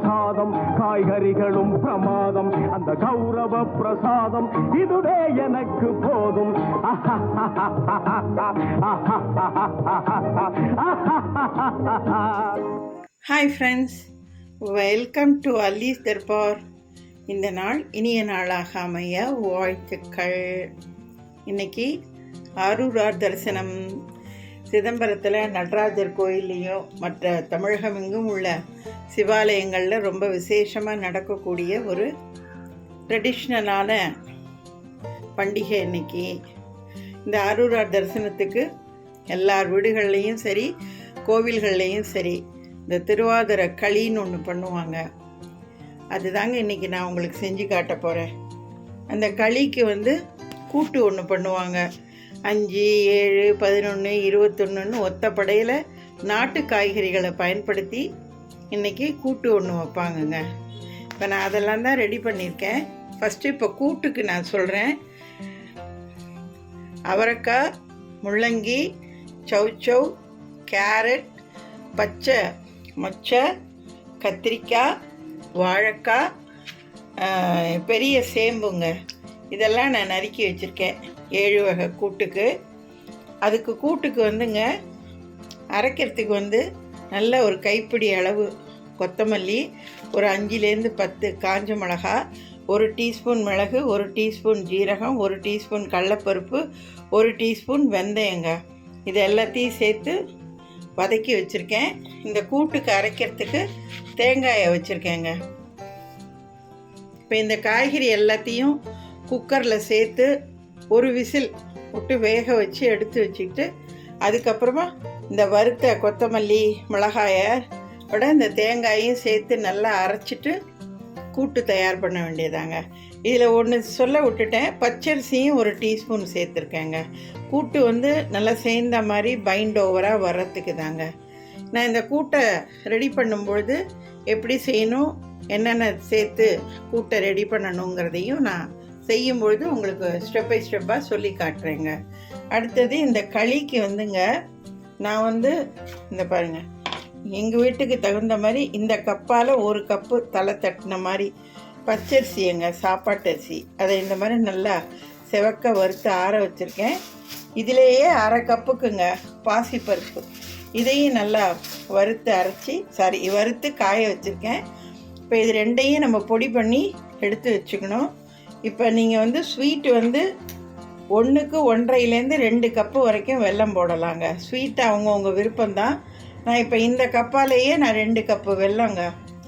பிரசாதம், காய்கறிகளும் பிரமாதம், அந்த கௌரவ பிரசாதம் இதுவே எனக்கு போதும். Hi friends, welcome to Alli's Darbar. இந்த நாள் இனிய நாளாக அமைய வாழ்த்துக்கள். இன்னைக்கு ஆரூரார் தரிசனம். சிதம்பரத்தில் நடராஜர் கோயில்லையும் மற்ற தமிழகம் எங்கும் உள்ள சிவாலயங்களில் ரொம்ப விசேஷமாக நடக்கக்கூடிய ஒரு ட்ரெடிஷ்னலான பண்டிகை இன்னைக்கு. இந்த ஆரூரார் தரிசனத்துக்கு எல்லார் வீடுகள்லேயும் சரி, கோவில்கள்லேயும் சரி, இந்த திருவாதிரை களின்னு ஒன்று பண்ணுவாங்க. அதுதாங்க இன்றைக்கி நான் உங்களுக்கு செஞ்சு காட்ட போகிறேன். அந்த களிக்கு கூட்டு ஒன்று பண்ணுவாங்க. 5, 7, 11, 21 ஒத்தப்படையில் நாட்டு காய்கறிகளை பயன்படுத்தி இன்றைக்கி கூட்டு ஒன்று வைப்பாங்கங்க. இப்போ நான் அதெல்லாம் தான் ரெடி பண்ணியிருக்கேன். ஃபஸ்ட்டு இப்போ கூட்டுக்கு நான் சொல்கிறேன். அவரைக்காய், முள்ளங்கி, சௌச்சௌ, கேரட், பச்சை மொச்சை, கத்திரிக்காய், வாழைக்காய், பெரிய சேம்புங்க, இதெல்லாம் நான் நறுக்கி வச்சுருக்கேன் 7 வகை கூட்டுக்கு. அதுக்கு கூட்டுக்கு அரைக்கிறதுக்கு நல்ல ஒரு கைப்பிடி அளவு கொத்தமல்லி, ஒரு 5லேருந்து 10 காஞ்ச மிளகா, 1 டீஸ்பூன் மிளகு, 1 டீஸ்பூன் ஜீரகம், 1 டீஸ்பூன் கடலைப்பருப்பு, 1 டீஸ்பூன் வெந்தயங்க, இது எல்லாத்தையும் சேர்த்து வதக்கி வச்சுருக்கேன். இந்த கூட்டுக்கு அரைக்கிறதுக்கு தேங்காயை வச்சுருக்கேங்க. இப்போ இந்த காய்கறி எல்லாத்தையும் குக்கரில் சேர்த்து ஒரு விசில் விட்டு வேக வச்சு எடுத்து வச்சுக்கிட்டு, அதுக்கப்புறமா இந்த வறுத்த கொத்தமல்லி மிளகாயோட இந்த தேங்காயும் சேர்த்து நல்லா அரைச்சிட்டு கூட்டு தயார் பண்ண வேண்டியதாங்க. இதில் ஒன்று சொல்ல விட்டுட்டேன், பச்சரிசியும் 1 டீஸ்பூன் சேர்த்துருக்கேங்க. கூட்டு நல்லா சேர்ந்த மாதிரி பைண்ட் ஓவராக வர்றதுக்கு தாங்க. நான் இந்த கூட்டை ரெடி பண்ணும்பொழுது எப்படி செய்யணும், என்னென்ன சேர்த்து கூட்டை ரெடி பண்ணணுங்கிறதையும் நான் செய்யும்பொழுது உங்களுக்கு ஸ்டெப் பை ஸ்டெப்பாக சொல்லி காட்டுறேங்க. அடுத்தது இந்த களிக்கு நான் இந்த பாருங்கள், எங்கள் வீட்டுக்கு தகுந்த மாதிரி இந்த கப்பால் 1 கப்பு தலை தட்டின மாதிரி பச்சரிசிங்க, சாப்பாட்டு அரிசி, அதை இந்த மாதிரி நல்லா செவக்க வறுத்து ஆற வச்சுருக்கேன். இதிலேயே 1/2 கப்புக்குங்க பாசிப்பருப்பு, இதையும் நல்லா வறுத்து காய வச்சுருக்கேன். இப்போ இது ரெண்டையும் நம்ம பொடி பண்ணி எடுத்து வச்சுக்கணும். இப்போ நீங்கள் ஸ்வீட்டு 1க்கு 1.5லேருந்து 2 கப்பு வரைக்கும் வெல்லம் போடலாங்க. ஸ்வீட்டு அவங்கவுங்க விருப்பம்தான். நான் இப்போ இந்த கப்பாலேயே நான் 2 கப்பு வெல்லங்க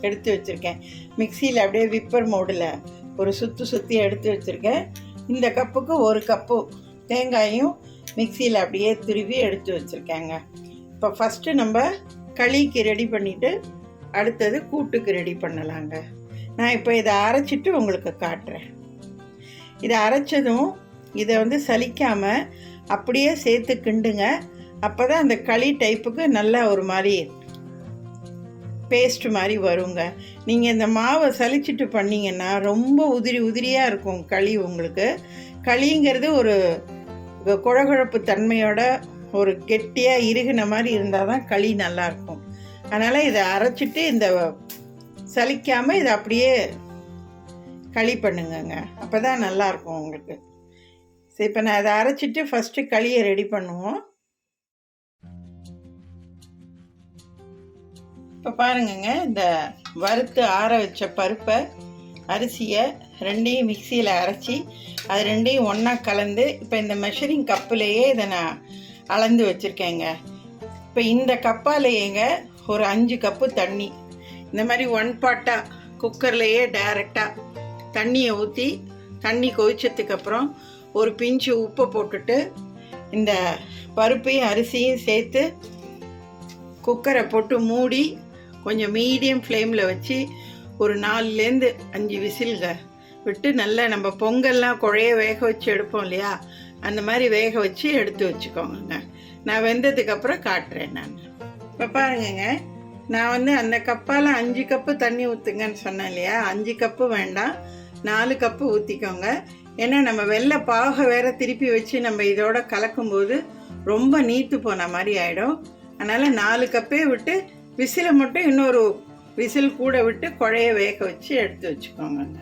எடுத்து வச்சுருக்கேன். மிக்சியில் அப்படியே விப்பர் மோடில் ஒரு சுற்றி எடுத்து வச்சுருக்கேன். இந்த கப்புக்கு 1 கப்பு தேங்காயும் மிக்சியில் அப்படியே துருவி எடுத்து வச்சுருக்கேங்க. இப்போ ஃபஸ்ட்டு நம்ம களிக்கு ரெடி பண்ணிவிட்டு அடுத்தது கூட்டுக்கு ரெடி பண்ணலாங்க. நான் இப்போ இதை அரைச்சிட்டு உங்களுக்கு காட்டுறேன். இதை அரைச்சதும் இதை சலிக்காமல் அப்படியே சேர்த்து கிண்டுங்க. அப்போ தான் அந்த களி டைப்புக்கு நல்லா ஒரு மாதிரி பேஸ்ட் மாதிரி வருங்க. நீங்கள் இந்த மாவை சலிச்சிட்டு பண்ணிங்கன்னா ரொம்ப உதிரியாக இருக்கும் களி. உங்களுக்கு களிங்கிறது ஒரு குழகுழப்பு தன்மையோட ஒரு கெட்டியாக இறுகின மாதிரி இருந்தால் தான் களி நல்லாயிருக்கும். அதனால் இதை அரைச்சிட்டு இந்த சலிக்காமல் இதை அப்படியே களி பண்ணுங்கங்க, அப்போ தான் நல்லாயிருக்கும் உங்களுக்கு. சரி, இப்போ நான் அதை அரைச்சிட்டு ஃபஸ்ட்டு களியை ரெடி பண்ணுவோம். இப்போ பாருங்கங்க, இந்த வறுத்து ஆற வச்ச பருப்பை, அரிசியை ரெண்டையும் மிக்சியில் அரைச்சி அது ரெண்டையும் ஒன்றா கலந்து இப்போ இந்த மெஷரிங் கப்புலேயே இதை நான் அளந்து வச்சுருக்கேங்க. இப்போ இந்த கப்பாலேயேங்க ஒரு 5 கப்பு தண்ணி, இந்த மாதிரி 1 பாட்டாக குக்கர்லேயே டைரெக்டாக தண்ணியை ஊற்றி, தண்ணி கொதிச்சதுக்கப்புறம் ஒரு பிஞ்சு உப்பை போட்டுட்டு இந்த பருப்பையும் அரிசியும் சேர்த்து குக்கரை போட்டு மூடி கொஞ்சம் மீடியம் ஃப்ளேமில் வச்சு ஒரு 4லேருந்து 5 விசில்க விட்டு நல்லா நம்ம பொங்கல்லாம் குழைய வேக வச்சு எடுப்போம் இல்லையா, அந்த மாதிரி வேக வச்சு எடுத்து வச்சுக்கோங்க. நான் வெந்ததுக்கப்புறம் காட்டுறேன். நான் இப்போ பாருங்கங்க, நான் அந்த கப்பால் 5 கப்பு தண்ணி ஊற்றுங்கன்னு சொன்னேன் இல்லையா, 5 கப்பு வேண்டாம், 4 கப்பு ஊற்றிக்கோங்க. ஏன்னா நம்ம வெள்ளை பாக வேற திருப்பி வச்சு நம்ம இதோட கலக்கும்போது ரொம்ப நீத்து போன மாதிரி ஆகிடும். அதனால் 4 கப்பே விட்டு விசிலை மட்டும் இன்னொரு விசில் கூட விட்டு குழைய வேக வச்சு எடுத்து வச்சுக்கோங்க.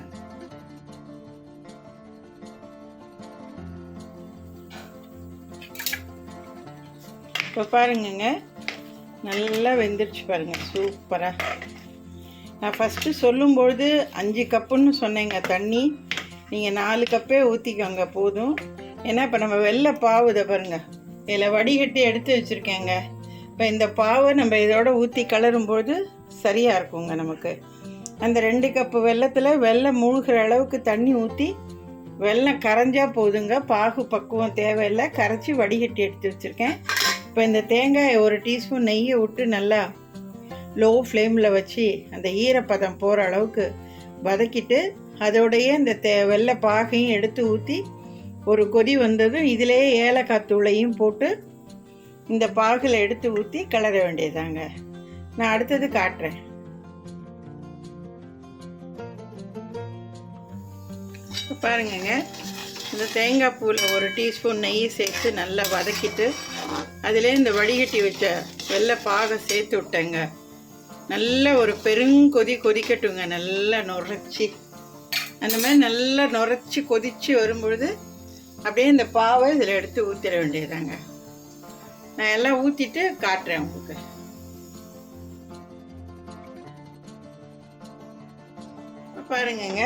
இப்போ பாருங்கங்க, நல்லா வெந்துருச்சு பாருங்கள், சூப்பராக. நான் ஃபஸ்ட்டு சொல்லும்பொழுது 5 கப்புன்னு சொன்னேங்க தண்ணி. நீங்கள் 4 கப்பே ஊற்றிக்கோங்க போதும். ஏன்னா இப்போ நம்ம வெள்ளை பாவு இதை பாருங்கள், இதில் வடிகட்டி எடுத்து வச்சுருக்கேங்க. இப்போ இந்த பாவை நம்ம இதோட ஊற்றி கலரும்போது சரியாக இருக்குங்க நமக்கு. அந்த 2 கப்பு வெல்லத்தில் வெல்லம் மூழ்கிற அளவுக்கு தண்ணி ஊற்றி வெல்லம் கரைஞ்சா போதுங்க. பாகு பக்குவம் தேவையில்லை, கரைச்சி வடிகட்டி எடுத்து வச்சுருக்கேன். இப்போ இந்த தேங்காயை 1 டீஸ்பூன் நெய்யை விட்டு நல்லா லோ ஃப்ளேமில் வச்சு அந்த ஈரப்பதம் போகிற அளவுக்கு வதக்கிட்டு அதோடைய இந்த வெள்ளை பாகையும் எடுத்து ஊற்றி ஒரு கொதி வந்ததும் இதிலே ஏலக்காய் தூளையும் போட்டு இந்த பாகில் எடுத்து ஊற்றி கிளற வேண்டியதாங்க. நான் அடுத்தது காட்டுறேன். பாருங்கங்க, இந்த தேங்காய் பூவில் 1 டீஸ்பூன் நெய் சேர்த்து நல்லா வதக்கிட்டு அதிலே இந்த வடிகட்டி வச்ச வெள்ளை பாகை சேர்த்து விட்டேங்க. நல்ல ஒரு பெருங்கொதி கொதிக்கட்டுங்க, நல்லா நுரைச்சி. அந்த மாதிரி நல்லா நுரைச்சி கொதித்து வரும்பொழுது அப்படியே இந்த பாவை இதில் எடுத்து ஊற்றிட வேண்டியதாங்க. நான் எல்லாம் ஊற்றிட்டு காட்டுறேன் உங்களுக்கு. பாருங்கங்க,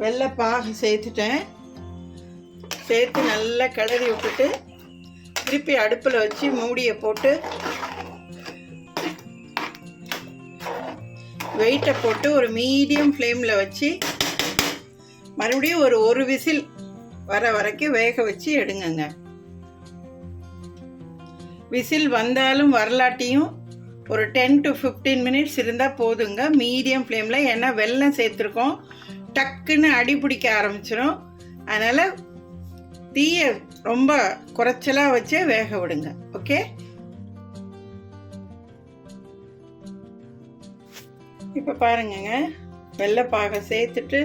வெள்ளை பாகு சேர்த்துட்டேன். சேர்த்து நல்லா கிளறி விட்டுட்டு திருப்பி அடுப்பில் வச்சு மூடியை போட்டு வெயிட்டை போட்டு ஒரு மீடியம் ஃப்ளேமில் வச்சு மறுபடியும் ஒரு விசில் வர வரைக்கும் வேக வச்சு எடுங்கங்க. விசில் வந்தாலும் வரலாட்டியும் ஒரு 10 to 15 மினிட்ஸ் இருந்தால் போதுங்க, மீடியம் ஃப்ளேமில். ஏன்னா வெல்லம் சேர்த்துருக்கோம், டக்குன்னு அடி பிடிக்க ஆரம்பிச்சிடும். அதனால் தீயை ரொம்ப குறைச்சலாக வச்சே வேக விடுங்க. ஓகே, இப்போ பாருங்கங்க, வெள்ளைப்பாகை சேர்த்துட்டு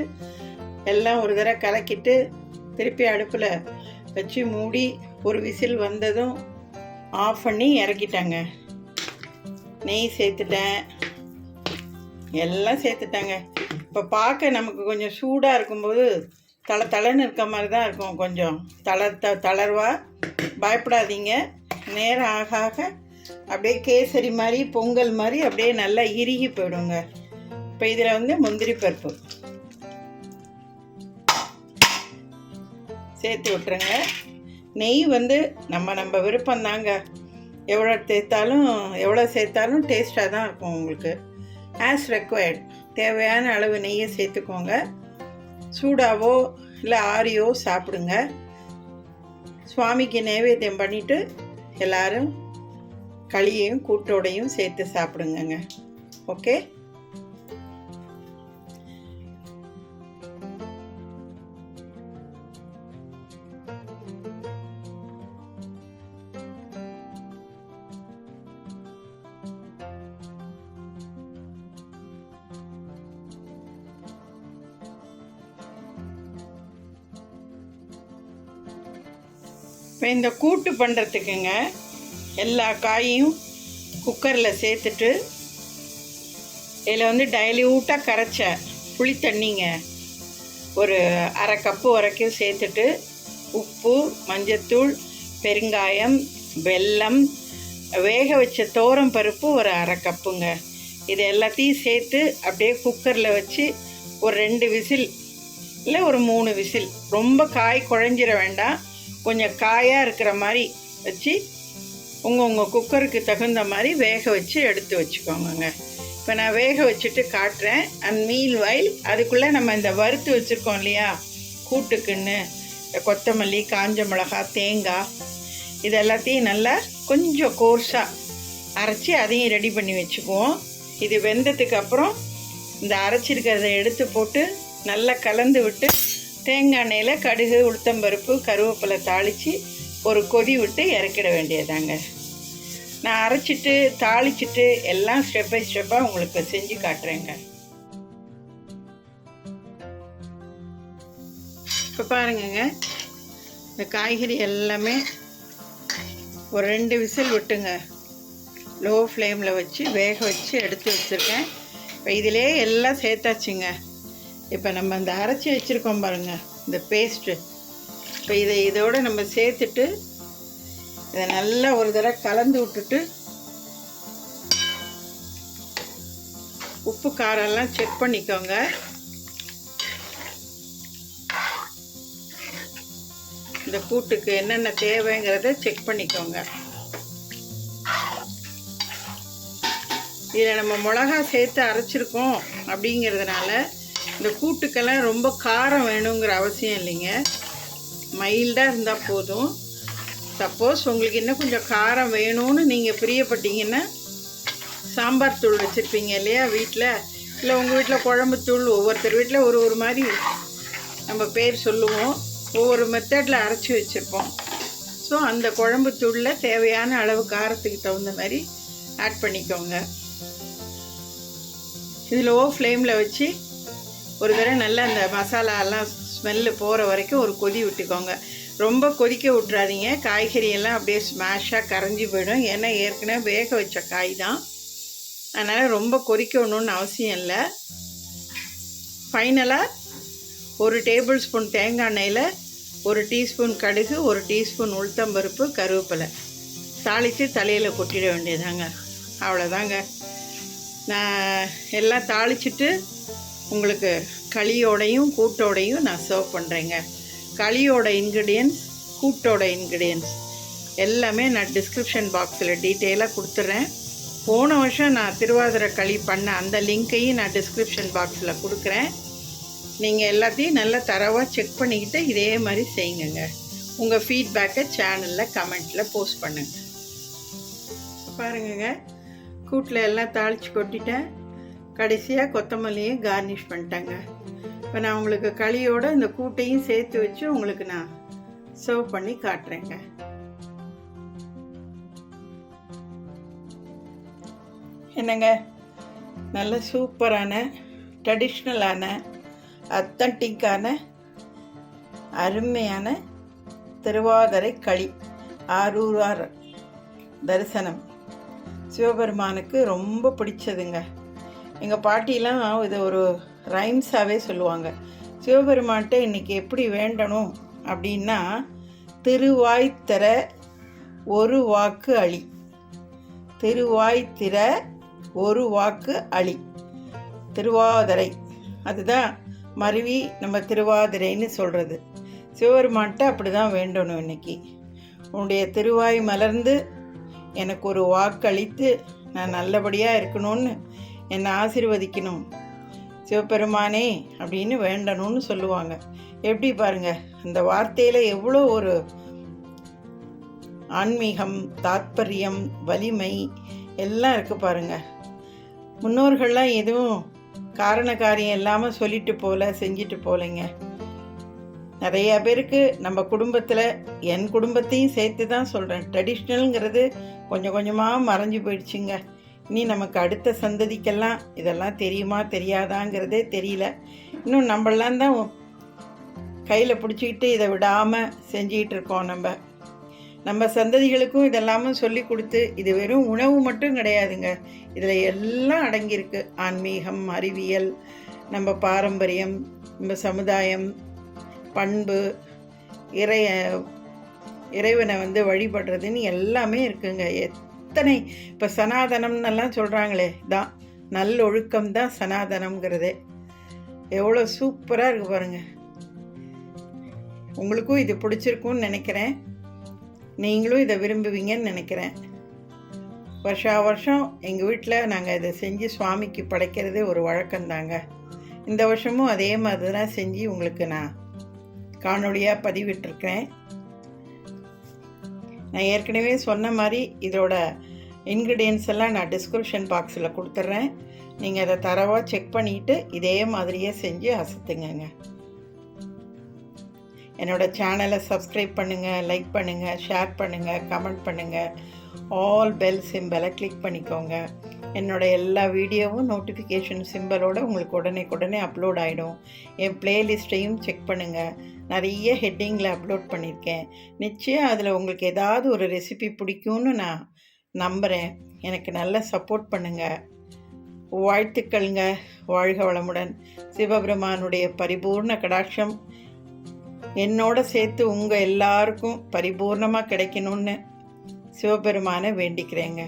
எல்லாம் ஒரு தடவை கலக்கிட்டு திருப்பி அடுப்பில் வச்சு மூடி ஒரு விசில் வந்ததும் ஆஃப் பண்ணி இறக்கிட்டாங்க. நெய் சேர்த்துட்டேன், எல்லாம் சேர்த்துட்டாங்க. இப்போ பார்க்க நமக்கு கொஞ்சம் சூடாக இருக்கும்போது தளன்னு இருக்க மாதிரி தான் இருக்கும், கொஞ்சம் தளர்வாக. பயப்படாதீங்க, நேரம் ஆக ஆக அப்படியே கேசரி மாதிரி பொங்கல் மாதிரி அப்படியே நல்லா இறுகி போயிடுங்க. இப்போ இதில் வந்து முந்திரி பருப்பு சேர்த்து விட்டுருங்க. நெய் வந்து நம்ம விருப்பம்தாங்க, எவ்வளோ சேர்த்தாலும் டேஸ்ட்டாக தான் இருக்கும் உங்களுக்கு. ஆஸ் ரெக்வயர்ட் தேவையான அளவு நெய்யை சேர்த்துக்கோங்க. சூடாவோ இல்லை ஆரியோ சாப்பிடுங்க. சுவாமிக்கு நைவேத்தியம் பண்ணிவிட்டு எல்லோரும் களியையும் கூட்டோடையும் சேர்த்து சாப்பிடுங்கங்க. ஓகே, இப்போ இந்த கூட்டு பண்ணுறதுக்குங்க எல்லா காயையும் குக்கரில் சேர்த்துட்டு இதில் வந்து டைல்யூட்டாக கரைச்ச புளி தண்ணிங்க ஒரு 1/2 கப்பு வரைக்கும் சேர்த்துட்டு உப்பு, மஞ்சத்தூள், பெருங்காயம், வெல்லம், வேக வச்ச தோரம் பருப்பு ஒரு 1/2 கப்புங்க. இது எல்லாத்தையும் சேர்த்து அப்படியே குக்கரில் வச்சு ஒரு 2 விசில் இல்லை ஒரு 3 விசில், ரொம்ப காய் குழஞ்சிட வேண்டாம், கொஞ்சம் காயாக இருக்கிற மாதிரி வச்சு உங்கள் குக்கருக்கு தகுந்த மாதிரி வேக வச்சு எடுத்து வச்சுக்கோங்க. இப்போ நான் வேக வச்சுட்டு காட்டுறேன். அண்ட் மீல் வைல் அதுக்குள்ளே நம்ம இந்த வறுத்து வச்சுருக்கோம் இல்லையா கூட்டுக்குன்னு, இந்த கொத்தமல்லி, காஞ்ச மிளகா, தேங்காய், இது எல்லாத்தையும் நல்லா கொஞ்சம் கோர்ஸாக அரைச்சி அதையும் ரெடி பண்ணி வச்சுக்குவோம். இது வெந்ததுக்கு அப்புறம் இந்த அரைச்சிருக்கிறத எடுத்து போட்டு நல்லா கலந்து விட்டு தேங்காய் எண்ணெயில் கடுகு, உளுத்தம்பருப்பு, கருவேப்பிலை தாளித்து ஒரு கொதி விட்டு இறக்கிட வேண்டியதாங்க. நான் அரைச்சிட்டு தாளிச்சிட்டு எல்லாம் ஸ்டெப் பை ஸ்டெப்பாக உங்களுக்கு செஞ்சு காட்டுறேங்க. இப்போ பாருங்கங்க, இந்த காய்கறி எல்லாமே ஒரு 2 விசில் விட்டுங்க லோ ஃப்ளேமில் வச்சு வேக வச்சு எடுத்து வச்சுருக்கேன். இப்போ இதிலே எல்லாம் சேர்த்தாச்சுங்க. இப்போ நம்ம இந்த அரைச்சி வச்சுருக்கோம் பாருங்கள் இந்த பேஸ்ட்டு, இப்போ இதோடு நம்ம சேர்த்துட்டு இதை நல்லா ஒரு தடவை கலந்து விட்டுட்டு உப்பு காரெல்லாம் செக் பண்ணிக்கோங்க. இந்த கூட்டுக்கு என்னென்ன தேவைங்கிறத செக் பண்ணிக்கோங்க. இதில் நம்ம மிளகா சேர்த்து அரைச்சிருக்கோம் அப்படிங்கிறதுனால இந்த கூட்டுக்கெல்லாம் ரொம்ப காரம் வேணுங்கிற அவசியம் இல்லைங்க. மைல்டாக இருந்தால் போதும். சப்போஸ் உங்களுக்கு இன்னும் கொஞ்சம் காரம் வேணும்னு நீங்கள் பிரியப்பட்டீங்கன்னா சாம்பார் தூள் வச்சுருப்பீங்க இல்லையா வீட்டில், இல்லை உங்கள் வீட்டில் குழம்புத்தூள், ஒவ்வொருத்தர் வீட்டில் ஒரு மாதிரி நம்ம பேர் சொல்லுவோம், ஒவ்வொரு மெத்தடில் அரைச்சி வச்சுருப்போம். ஸோ அந்த குழம்புத்தூளில் தேவையான அளவு காரத்துக்கு தகுந்த மாதிரி ஆட் பண்ணிக்கோங்க. இது லோ ஃப்ளேமில் வச்சு ஒரு தடவை நல்லா அந்த மசாலாலாம் ஸ்மெல்லு போகிற வரைக்கும் ஒரு கொதி விட்டுக்கோங்க. ரொம்ப கொதிக்க விட்றாதீங்க, காய்கறியெல்லாம் அப்படியே ஸ்மாஷாக கரைஞ்சி போயிடும். ஏன்னா ஏற்கனவே வேக வச்ச காய் தான், அதனால் ரொம்ப கொதிக்கணும்னு அவசியம் இல்லை. ஃபைனலாக 1 டேபிள் ஸ்பூன் தேங்காய் எண்ணெயில் 1 டீஸ்பூன் கடுகு, 1 டீஸ்பூன் உளுத்தம்பருப்பு, கருவேப்பிலை தாளித்து தலையில் கொட்டிட வேண்டியதாங்க. அவ்வளோதாங்க. நான் எல்லாம் தாளிச்சிட்டு உங்களுக்கு களியோடையும் கூட்டோடையும் நான் சர்வ் பண்ணுறேங்க. களியோட இன்க்ரீடியன்ஸ், கூட்டோட இன்க்ரீடியன்ஸ் எல்லாமே நான் டிஸ்கிரிப்ஷன் பாக்ஸில் டீட்டெயிலாக கொடுத்துட்றேன். போன வருஷம் நான் திருவாதிரை களி பண்ண அந்த லிங்க்கையும் நான் டிஸ்கிரிப்ஷன் பாக்ஸில் கொடுக்குறேன். நீங்கள் எல்லாத்தையும் நல்லா தரவாக செக் பண்ணிக்கிட்டு இதே மாதிரி செய்யுங்க. உங்கள் ஃபீட்பேக்கை சேனலில் கமெண்ட்டில் போஸ்ட் பண்ணுங்கள். பாருங்கங்க, கூட்டில் எல்லாம் தாளித்து கொட்டிட்டேன். கடைசியாக கொத்தமல்லியும் கார்னிஷ் பண்ணிட்டேங்க. இப்போ நான் உங்களுக்கு களியோட இந்த கூட்டையும் சேர்த்து வச்சு உங்களுக்கு நான் சர்வ் பண்ணி காட்டுறேங்க. என்னங்க, நல்ல சூப்பரான ட்ரெடிஷ்னலான அத்தன்டிக்கான அருமையான திருவாதிரை களி, ஆரூரார் தரிசனம் சிவபெருமானுக்கு ரொம்ப பிடிச்சதுங்க. எங்கள் பாட்டிலாம் இது ஒரு ரைம்ஸாகவே சொல்லுவாங்க. சிவபெருமான்கிட்ட இன்றைக்கி எப்படி வேண்டணும் அப்படின்னா, திருவாய் திற ஒரு வாக்கு அழி, திருவாய் திற ஒரு வாக்கு அழி, திருவாதிரை, அதுதான் மருவி நம்ம திருவாதிரைன்னு சொல்கிறது. சிவபெருமான்கிட்ட அப்படி தான் வேண்டணும். இன்றைக்கி உன்னுடைய திருவாய் மலர்ந்து எனக்கு ஒரு வாக்களித்து நான் நல்லபடியாக இருக்கணும்னு என்னை ஆசீர்வதிக்கணும் சிவபெருமானே அப்படின்னு வேண்டணும்னு சொல்லுவாங்க. எப்படி பாருங்கள், அந்த வார்த்தையில் எவ்வளோ ஒரு ஆன்மீகம், தாத்பரியம், வலிமை எல்லாம் இருக்குது பாருங்கள். முன்னோர்கள்லாம் எதுவும் காரண காரியம் இல்லாமல் சொல்லிட்டு போல, செஞ்சுட்டு போகலைங்க. நிறையா பேருக்கு நம்ம குடும்பத்தில், என் குடும்பத்தையும் சேர்த்து தான் சொல்கிறேன், ட்ரெடிஷ்னலுங்கிறது கொஞ்சம் கொஞ்சமாக மறைஞ்சு போயிடுச்சுங்க. இனி நமக்கு அடுத்த சந்ததிக்கெல்லாம் இதெல்லாம் தெரியுமா தெரியாதாங்கிறதே தெரியல. இன்னும் நம்மளாம் தான் கையில் பிடிச்சிக்கிட்டு இதை விடாமல் செஞ்சிகிட்டு இருக்கோம். நம்ம சந்ததிகளுக்கும் இதெல்லாமும் சொல்லி கொடுத்து, இது வெறும் உணவு மட்டும் கிடையாதுங்க, இதில் எல்லாம் அடங்கியிருக்கு. ஆன்மீகம், அறிவியல், நம்ம பாரம்பரியம், நம்ம சமுதாயம், பண்பு, இறைவனை வழிபடுறதுன்னு எல்லாமே இருக்குங்க. எத்தனை இப்போ சனாதனம்னெல்லாம் சொல்கிறாங்களே, தான் நல்லொழுக்கம் தான் சனாதனம்ங்கிறதே. எவ்வளோ சூப்பராக இருக்குது பாருங்கள். உங்களுக்கும் இது பிடிச்சிருக்குன்னு நினைக்கிறேன். நீங்களும் இதை விரும்புவீங்கன்னு நினைக்கிறேன். வருஷா வருஷம் எங்கள் வீட்டில் நாங்கள் இதை செஞ்சு சுவாமிக்கு படைக்கிறது ஒரு வழக்கம்தாங்க. இந்த வருஷமும் அதே மாதிரி தான் செஞ்சு உங்களுக்கு நான் காணொலியாக பதிவிட்டிருக்கேன். நான் ஏற்கனவே சொன்ன மாதிரி இதோட இன்க்ரீடியன்ஸ் எல்லாம் நான் டிஸ்கிரிப்ஷன் பாக்ஸில் கொடுத்துட்றேன். நீங்கள் அதை தரவாக செக் பண்ணிவிட்டு இதே மாதிரியே செஞ்சு அசத்துங்க. என்னோடய சேனலை சப்ஸ்கிரைப் பண்ணுங்கள், லைக் பண்ணுங்கள், ஷேர் பண்ணுங்கள், கமெண்ட் பண்ணுங்கள். ஆல் பெல் சிம்பலை கிளிக் பண்ணிக்கோங்க. என்னோடய எல்லா வீடியோவும் நோட்டிஃபிகேஷன் சிம்பலோடு உங்களுக்கு உடனே அப்லோட் ஆகிடும். என் ப்ளேலிஸ்ட்டையும் செக் பண்ணுங்கள். நிறைய ஹெட்டிங்கில் அப்லோட் பண்ணியிருக்கேன். நிச்சயம் அதில் உங்களுக்கு ஏதாவது ஒரு ரெசிபி பிடிக்கும்னு நான் நம்புகிறேன். எனக்கு நல்ல சப்போர்ட் பண்ணுங்கள். வாழ்த்துக்கள்ங்க. வாழ்க வளமுடன். சிவபெருமானுடைய பரிபூர்ண கடாட்சம் என்னோட சேர்த்து உங்கள் எல்லாருக்கும் பரிபூர்ணமாக கிடைக்கணும்னு சிவபெருமானை வேண்டிக்கிறேங்க.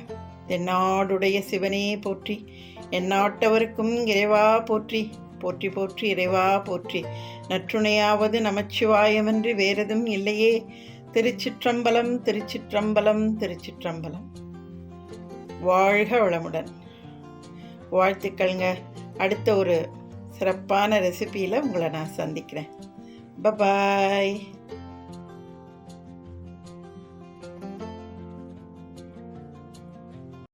என்னாடுடைய சிவனே போற்றி, எந்நாட்டவருக்கும் இறைவா போற்றி, போற்றி போற்றி இறைவா போற்றி. நற்றுணையாவது நமச்சிவாயமன்றி வேறெதும் இல்லையே. திருச்சிற்றம்பலம், திருச்சிற்றம்பலம், திருச்சிற்றம்பலம். வாழ்க வளமுடன். வாழ்த்துக்கள்ங்க. அடுத்த ஒரு சிறப்பான ரெசிபியில் உங்களை நான் சந்திக்கிறேன். பபாய்.